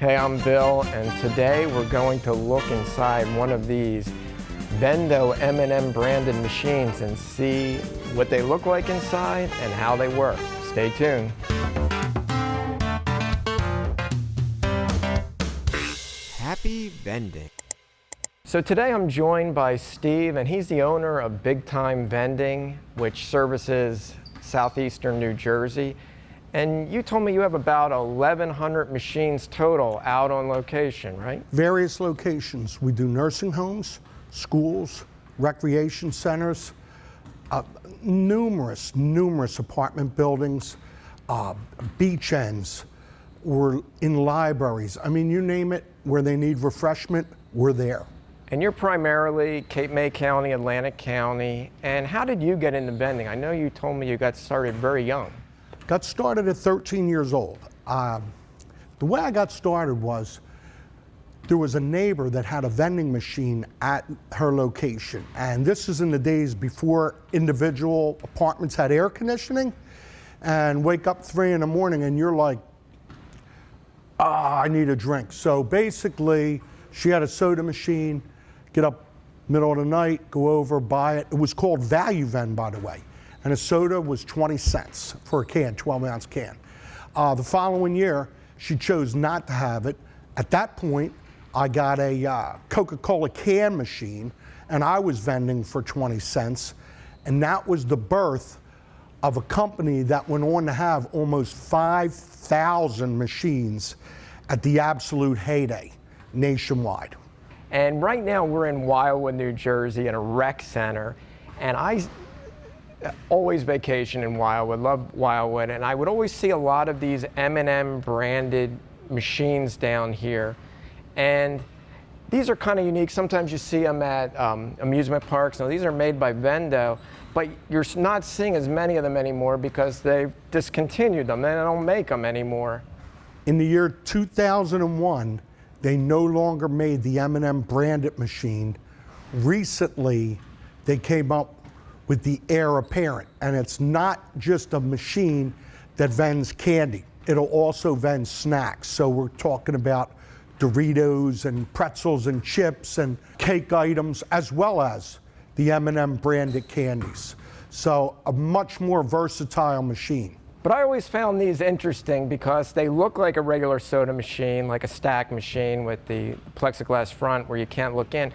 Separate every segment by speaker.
Speaker 1: Hey, I'm Bill, and today we're going to look inside one of these Vendo M&M branded machines and see what they look like inside and how they work. Stay tuned. Happy vending. So today I'm joined by Steve, and he's the owner of Big Time Vending, which services southeastern New Jersey. And you told me you have about 1,100 machines total out on location, right?
Speaker 2: Various locations. We do nursing homes, schools, recreation centers, numerous apartment buildings, beach ends. We're in libraries. I mean, you name it, where they need refreshment, we're there.
Speaker 1: And you're primarily Cape May County, Atlantic County. And how did you get into vending? I know you told me you got started very young.
Speaker 2: Got started at 13 years old. The way I got started was, there was a neighbor that had a vending machine at her location. And this is in the days before individual apartments had air conditioning. And wake up 3 in the morning and you're like, I need a drink. So basically, she had a soda machine, get up middle of the night, go over, buy it. It was called Value Vend, by the way. And a soda was 20 cents for a can, 12-ounce can. The following year, she chose not to have it. At that point, I got a Coca-Cola can machine, and I was vending for 20 cents. And that was the birth of a company that went on to have almost 5,000 machines at the absolute heyday nationwide.
Speaker 1: And right now we're in Wildwood, New Jersey in a rec center. And I always vacation in Wildwood, love Wildwood, and I would always see a lot of these M&M branded machines down here. And these are kind of unique. Sometimes you see them at amusement parks. Now, these are made by Vendo, but you're not seeing as many of them anymore because they've discontinued them. They don't make them anymore.
Speaker 2: In the year 2001, they no longer made the M&M branded machine. Recently, they came up with the Heir Apparent, and it's not just a machine that vends candy. It'll also vend snacks. So we're talking about Doritos and pretzels and chips and cake items, as well as the M&M branded candies. So a much more versatile machine.
Speaker 1: But I always found these interesting because they look like a regular soda machine, like a stack machine with the plexiglass front where you can't look in.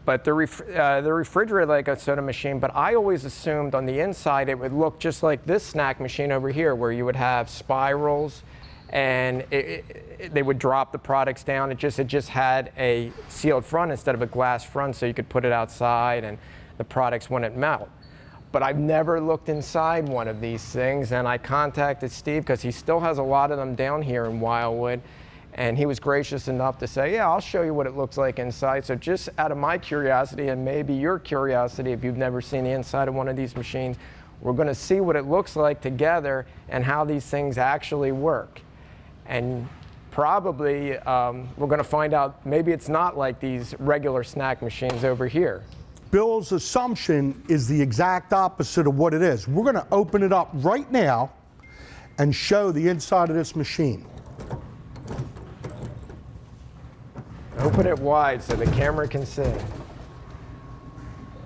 Speaker 1: But they're refrigerated like a soda machine, but I always assumed on the inside it would look just like this snack machine over here, where you would have spirals and they would drop the products down. It just had a sealed front instead of a glass front, so you could put it outside and the products wouldn't melt. But I've never looked inside one of these things, and I contacted Steve because he still has a lot of them down here in Wildwood. And he was gracious enough to say, yeah, I'll show you what it looks like inside. So just out of my curiosity and maybe your curiosity, if you've never seen the inside of one of these machines, we're going to see what it looks like together and how these things actually work. And probably we're going to find out maybe it's not like these regular snack machines over here.
Speaker 2: Bill's assumption is the exact opposite of what it is. We're going to open it up right now and show the inside of this machine.
Speaker 1: Open it wide so the camera can see.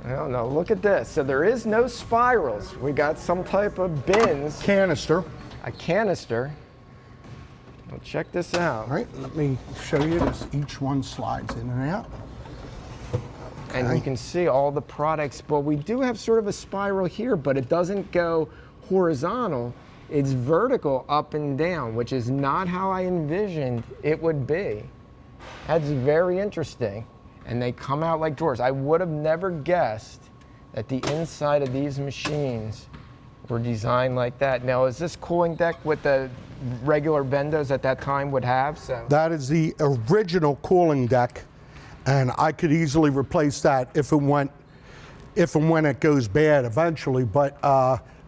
Speaker 1: I don't know, look at this. So there is no spirals. We got some type of bins.
Speaker 2: Canister.
Speaker 1: A canister. Well, check this out.
Speaker 2: All right, let me show you this. Each one slides in and out. Okay.
Speaker 1: And you can see all the products. But we do have sort of a spiral here, but it doesn't go horizontal. It's vertical up and down, which is not how I envisioned it would be. That's very interesting. And they come out like drawers. I would have never guessed that the inside of these machines were designed like that. Now, is this cooling deck what the regular Vendos at that time would have? So
Speaker 2: that is the original cooling deck, and I could easily replace that if and when it goes bad eventually. But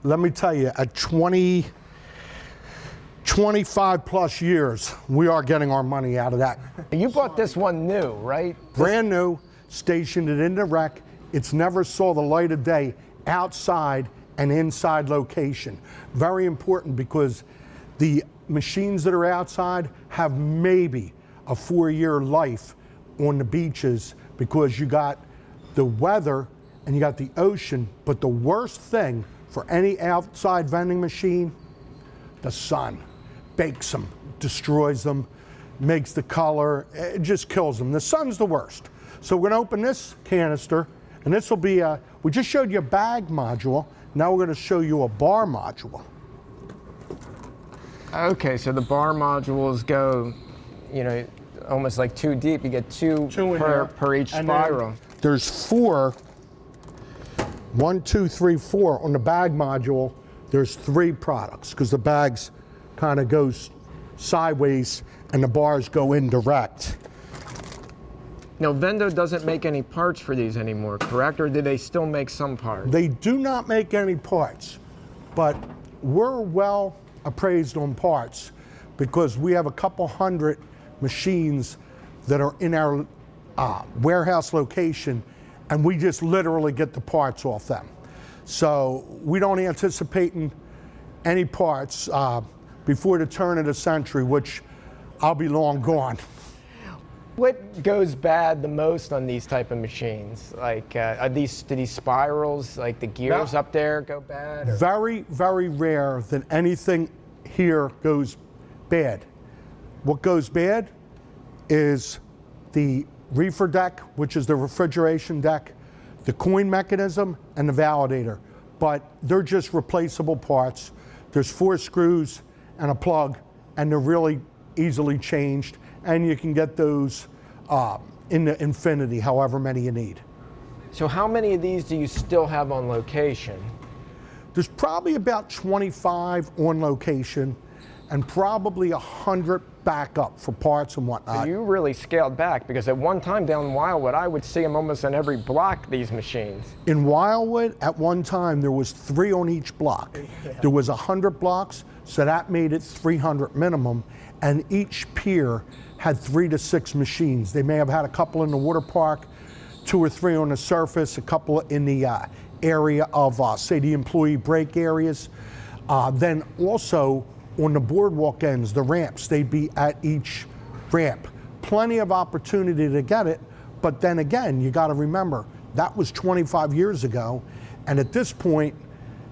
Speaker 2: let me tell you, at 25 plus years, we are getting our money out of that.
Speaker 1: You bought this one new, right?
Speaker 2: Brand new, stationed it in the wreck. It's never saw the light of day outside and inside location. Very important, because the machines that are outside have maybe a 4-year life on the beaches because you got the weather and you got the ocean. But the worst thing for any outside vending machine, the sun bakes them, destroys them, makes the color, it just kills them. The sun's the worst. So we're gonna open this canister, and this will be we just showed you a bag module. Now we're gonna show you a bar module.
Speaker 1: Okay, so the bar modules go, you know, almost like 2 deep. You get two per each spiral.
Speaker 2: There's 4, 1, 2, 3, 4 on the bag module. There's 3 products because the bags kind of goes sideways and the bars go in direct.
Speaker 1: Now, Vendo doesn't make any parts for these anymore, correct? Or do they still make some parts?
Speaker 2: They do not make any parts, but we're well appraised on parts because we have a couple hundred machines that are in our warehouse location, and we just literally get the parts off them. So we don't anticipate any parts before the turn of the century, which I'll be long gone.
Speaker 1: What goes bad the most on these type of machines? Like, do these spirals, like the gears up there, go bad? Or?
Speaker 2: Very, very rare that anything here goes bad. What goes bad is the reefer deck, which is the refrigeration deck, the coin mechanism, and the validator. But they're just replaceable parts. There's 4 screws and a plug, and they're really easily changed. And you can get those in the infinity, however many you need.
Speaker 1: So how many of these do you still have on location?
Speaker 2: There's probably about 25 on location and probably 100 backup for parts and whatnot.
Speaker 1: So you really scaled back, because at one time down in Wildwood, I would see them almost on every block, these machines.
Speaker 2: In Wildwood, at one time, there was 3 on each block. There was 100 blocks, so that made it 300 minimum, and each pier had 3 to 6 machines. They may have had a couple in the water park, 2 or 3 on the surface, a couple in the area of, say, the employee break areas. Then also on the boardwalk ends, the ramps, they'd be at each ramp. Plenty of opportunity to get it, but then again, you gotta remember, that was 25 years ago, and at this point,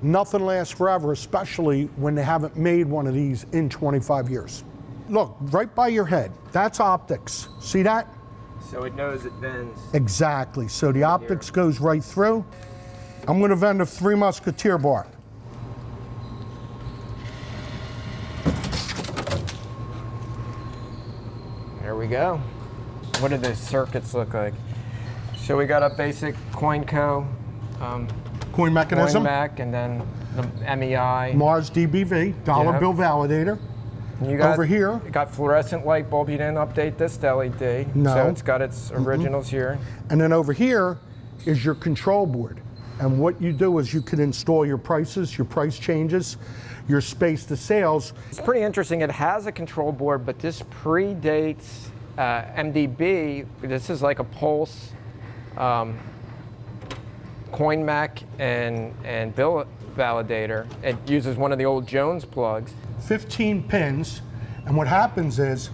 Speaker 2: nothing lasts forever, especially when they haven't made one of these in 25 years. Look, right by your head, that's optics. See that?
Speaker 1: So it knows it bends.
Speaker 2: Exactly, so the optics goes right through. I'm gonna vend a 3 Musketeer bar.
Speaker 1: There we go. What do the circuits look like? So we got a basic CoinCo,
Speaker 2: Coin mechanism.
Speaker 1: Coin Mech, and then the MEI.
Speaker 2: Mars DBV, dollar bill validator.
Speaker 1: And you got,
Speaker 2: over here.
Speaker 1: You got fluorescent light bulb. You didn't update this to LED.
Speaker 2: No.
Speaker 1: So it's got its originals here.
Speaker 2: And then over here is your control board. And what you do is you can install your prices, your price changes, your space to sales.
Speaker 1: It's pretty interesting. It has a control board, but this predates MDB. This is like a Pulse, Coin Mech, and bill validator. It uses one of the old Jones plugs.
Speaker 2: 15 pins, and what happens is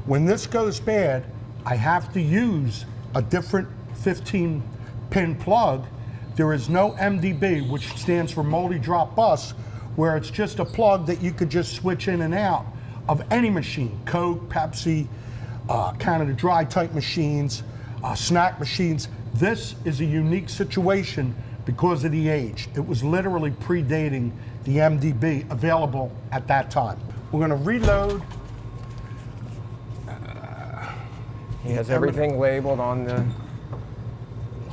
Speaker 2: when this goes bad, I have to use a different 15 pin plug. There is no MDB, which stands for multi-drop bus, where it's just a plug that you could just switch in and out of any machine, Coke, Pepsi, Canada Dry type machines, snack machines. This is a unique situation because of the age. It was literally predating the MDB available at that time. We're gonna reload.
Speaker 1: He has everything labeled on the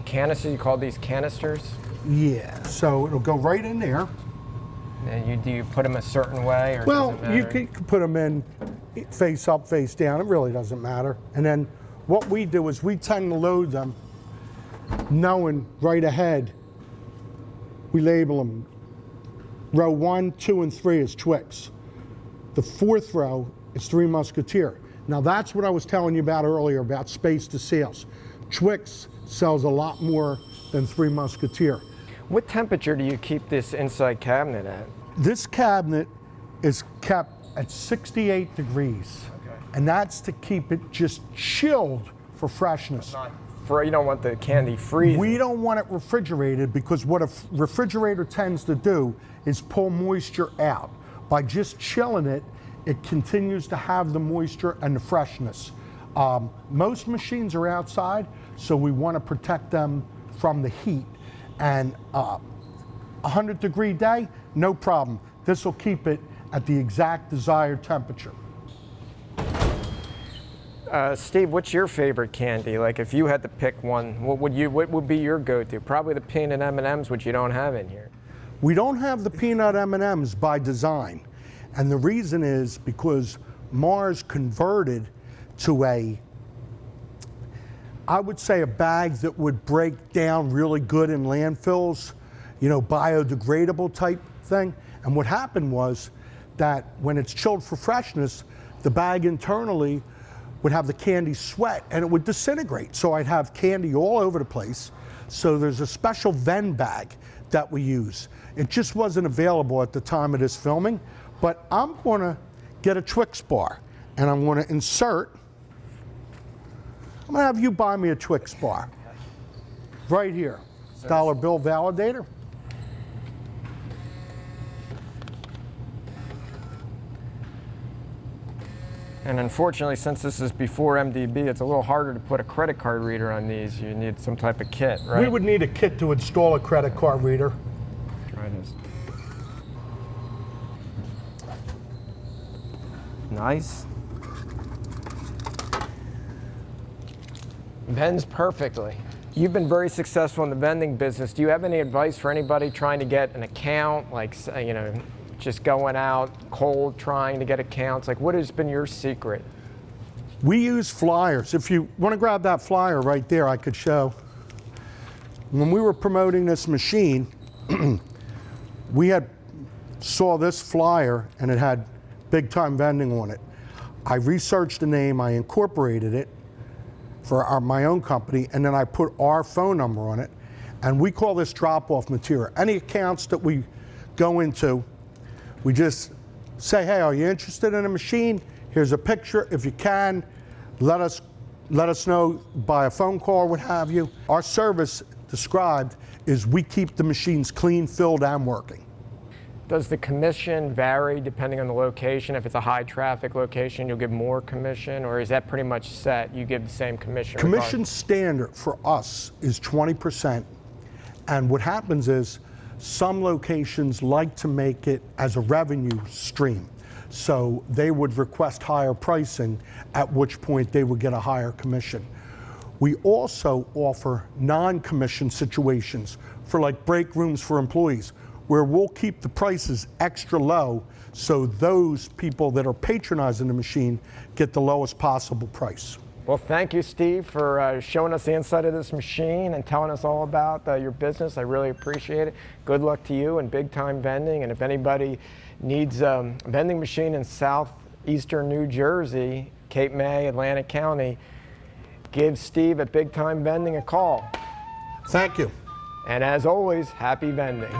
Speaker 1: canister. You call these canisters?
Speaker 2: Yeah, so it'll go right in there.
Speaker 1: And do you put them a certain way, or
Speaker 2: Well,
Speaker 1: does it matter?
Speaker 2: you can put them in face up, face down. It really doesn't matter. And then what we do is we tend to load them knowing right ahead. We label them. Row 1, 2, and 3 is Twix. The 4th row is 3 Musketeer. Now that's what I was telling you about earlier about space to sales. Twix sells a lot more than 3 Musketeer.
Speaker 1: What temperature do you keep this inside cabinet at?
Speaker 2: This cabinet is kept at 68 degrees.
Speaker 1: Okay.
Speaker 2: And that's to keep it just chilled for freshness.
Speaker 1: You don't want the candy freezing.
Speaker 2: We don't want it refrigerated because what a refrigerator tends to do is pull moisture out. By just chilling it, it continues to have the moisture and the freshness. Most machines are outside, so we want to protect them from the heat. And 100-degree day, no problem. This will keep it at the exact desired temperature.
Speaker 1: Steve, what's your favorite candy? Like, if you had to pick one, what would be your go-to? Probably the peanut M&Ms, which you don't have in here.
Speaker 2: We don't have the peanut M&Ms by design, and the reason is because Mars converted to I would say a bag that would break down really good in landfills, you know, biodegradable type thing. And what happened was that when it's chilled for freshness, the bag internally would have the candy sweat and it would disintegrate. So I'd have candy all over the place. So there's a special Vend bag that we use. It just wasn't available at the time of this filming, but I'm gonna get a Twix bar and I'm gonna insert, I'm gonna have you buy me a Twix bar. Right here, dollar bill validator.
Speaker 1: And unfortunately, since this is before MDB, it's a little harder to put a credit card reader on these. You need some type of kit, right?
Speaker 2: We would need a kit to install a credit card reader.
Speaker 1: Try this. Nice. Vends perfectly. You've been very successful in the vending business. Do you have any advice for anybody trying to get an account, like, you know, just going out cold trying to get accounts? Like, what has been your secret?
Speaker 2: We use flyers. If you want to grab that flyer right there, I could show. When we were promoting this machine, we saw this flyer and it had Big Time Vending on it. I researched the name, I incorporated it for my own company, and then I put our phone number on it, and we call this drop-off material. Any accounts that we go into, we just say, hey, are you interested in a machine? Here's a picture. If you can, let us know by a phone call, what have you. Our service described is we keep the machines clean, filled, and working.
Speaker 1: Does the commission vary depending on the location? If it's a high traffic location, you'll give more commission, or is that pretty much set? You give the same commission?
Speaker 2: Commission standard for us is 20%. And what happens is some locations like to make it as a revenue stream. So they would request higher pricing, at which point they would get a higher commission. We also offer non-commission situations for like break rooms for employees, where we'll keep the prices extra low so those people that are patronizing the machine get the lowest possible price.
Speaker 1: Well, thank you, Steve, for showing us the inside of this machine and telling us all about your business. I really appreciate it. Good luck to you and Big Time Vending. And if anybody needs a vending machine in southeastern New Jersey, Cape May, Atlantic County, give Steve at Big Time Vending a call.
Speaker 2: Thank you.
Speaker 1: And as always, happy vending.